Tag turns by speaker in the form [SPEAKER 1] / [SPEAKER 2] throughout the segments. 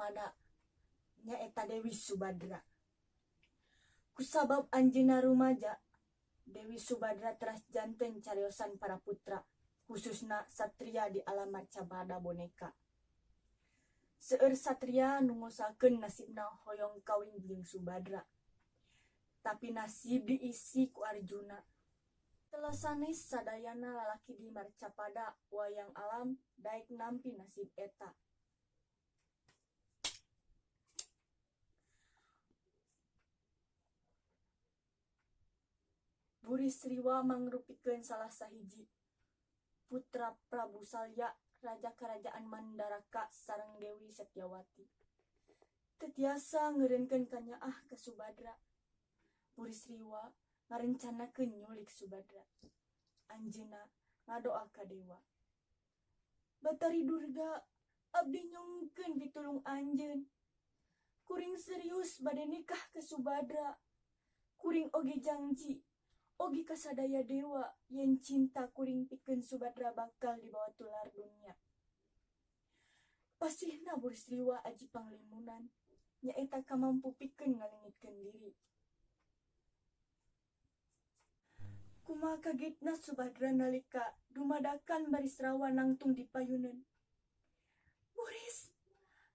[SPEAKER 1] Marcapada nyaeta Dewi Subadra. Kusabab anjeunna rumaja, Dewi Subadra teras janten cariosan para putra, khususna satria di alam Marcapada boneka. Seueur satria nu ngosakeun nasibna hoyong kawin jeung Subadra. Tapi nasib diisi ku Arjuna. Telah sanes sadayana lalaki di Marcapada wayang alam daek nampi nasib eta. Burisriwa mangrupikeun salah sahiji putra Prabu Salya, raja kerajaan Mandaraka sareng Dewi Setyawati. Teu tiasa ngeureunkeun kanyaah ka Subadra. Burisriwa ngarencanakeun nyulik Subadra. Anjeunna ngadoa ka dewa. Batari Durga, abdi nyongkeun pitulung anjeun. Kuring serius bade nikah ke Subadra. Kuring oge janji, oge kasadaya dewa yen cinta kuring pikeun Subadra bakal dibawa tular dunia. Pasihna Burisriwa aji panglimunan, nyaeta kamampu pikeun ngalingitkeun diri. Kumaha kagetna Subadra nalika dumadakan Barisrawa nangtung di payuneun. Buris,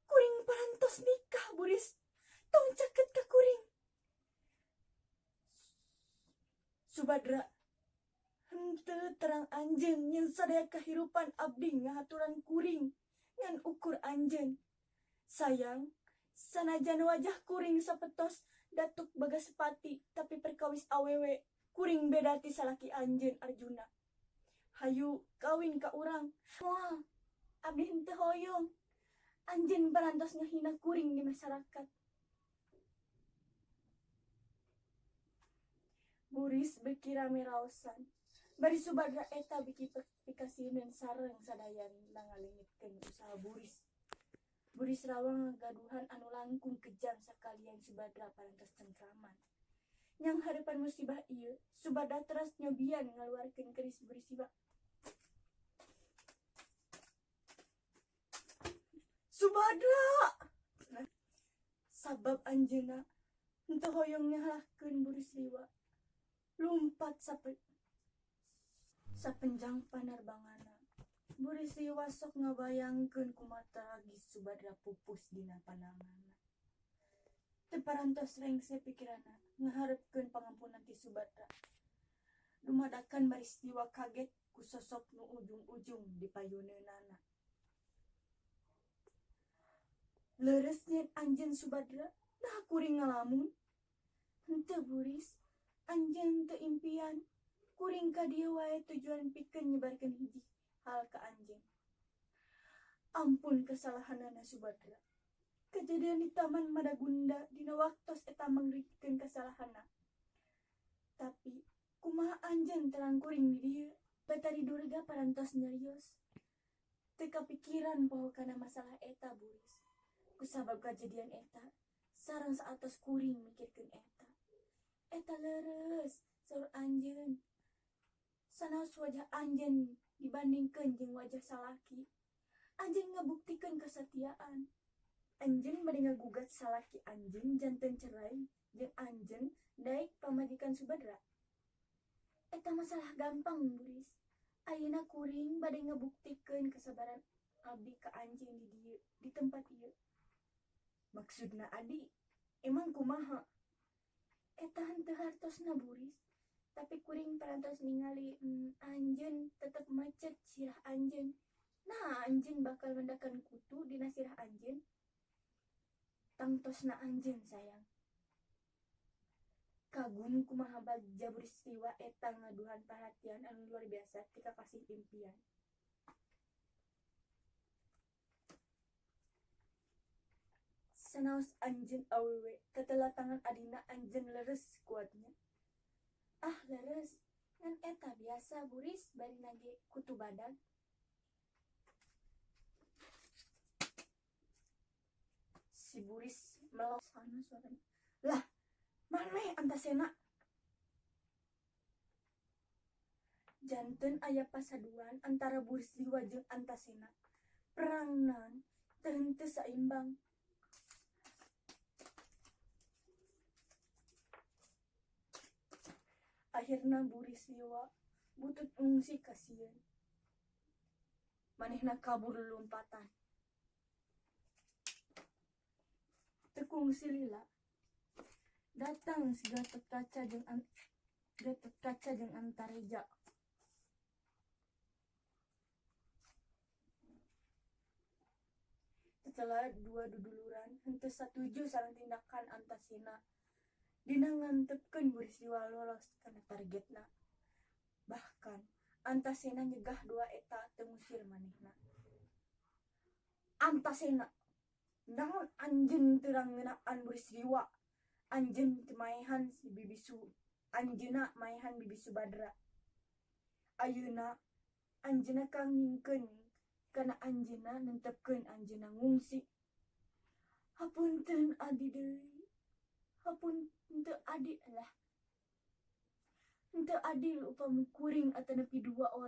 [SPEAKER 1] kuring parantos nikah, Buris. Tong caket ka kuring. Subadra, henteu terang anjeun yang sadaya kahirupan abdi ngahaturan kuring ngan ukur anjeun. Sayang, sanajan wajah kuring sapetos datuk Bagasepati, tapi perkawis awewe kuring beda ti salaki anjeun Arjuna. Hayu kawin ka urang. Moal, abdi henteu hoyong. Anjeun parantos ngahina kuring di masyarakat. Buris beki rame raosan. Bari Subadra eta beki pikasieun sareng sadayana ngalingitkeun usaha Buris. Burisrawa ngagaduhan anu langkung kejam sakalian Subadra parantos cengkraman. Nyang hareupan musibah ieu, Subadra teras nyobian ngaluarkeun keris Burisriwa. Subadra! Sabab anjeunna henteu hoyong nyalahkeun Burisriwa. Lumpat sapenjang panerbangana. Burisriwa sok ngabayangkeun kumaha tragis Subadra pupus dina pandanganna. Teu parantos rengse pikiranna ngaharepkeun pangampunan ti Subadra. Dumadakan Burisriwa kaget ku sosok nu ujung-ujung di payuneunana. Leres nyen anjeun Subadra, nah kuring ngalamun. Henteu Buris, anjeun teu impian. Kuring ka dieu wae tujuan pikeun nyebarkeun hiji hal ka anjeun. Ampun kesalahanana Subadra. Kejadian di Taman Madagunda dina waktos eta mangrikeun kasalahanna. Tapi kumaha anjeun terang kuring di dieu? Batari Durga parantos nyarios. Teu kapikiran poho kana masalah eta Buris. Kusabab kejadian eta sareng saatos kuring mikirkeun eta. Eta leres saur anjeun. Sanaos wajah anjeun dibandingkeun jeung wajah salaki. Anjeun ngabuktikeun kesatiaan. Anjeun bade ngagugat salaki anjeun janten cerai jeung anjeun daek pamajikan Subadra. Eta masalah gampang Buris. Ayeuna kuring bade ngabuktikeun kesabaran abdi ka anjeun di dieu, di tempat ieu. Maksudna adi, emang kumaha? Eta henteu hartosna Buris. Tapi kuring parantos ningali anjeun tetep macet sirah anjeun. Nah, anjeun bakal mendakan kutu dina sirah anjeun. Tangtosna anjeun sayang. Kagum kumaha bagja Burisriwa eta ngaduhan perhatian anu luar biasa ti kakasih impian. Sanaos anjeun awewe katelatangan adina anjeun leres kuatnya. Ah leres, ngan eta biasa Buris bari nage kutu badag. Si Buris melos sana suaranya. Lah, maneh antasena. Janten aya pasaduan antara Burisriwa jeung Antasena. Perangnan teu henteu saimbang. Akhirna Buris liwa butut ngungsi kasian. Manehna kabur lompatan. Tekung si lila. Datang si Gatot Kaca jeung Antareja. Setelah dua duduluran henteu satuju sareng tindakan Antaséna. Dina ngantepkeun Buris liwa lolos kana targetna. Bahkan Antaséna nyegah dua eta teu ngusir manehna. Antaséna, naon anjeun teu ngeunaan Buris liwa? Anjeun teu maehan si Bibisu. Anjeunna maehan Bibisu Badra. Ayeuna anjeunna kangingkeun kana anjeunna nentepkeun anjeunna ngungsi. Hapunten adi deui. Henteu adil lah. Henteu adil upami kuring atau nepi dua orang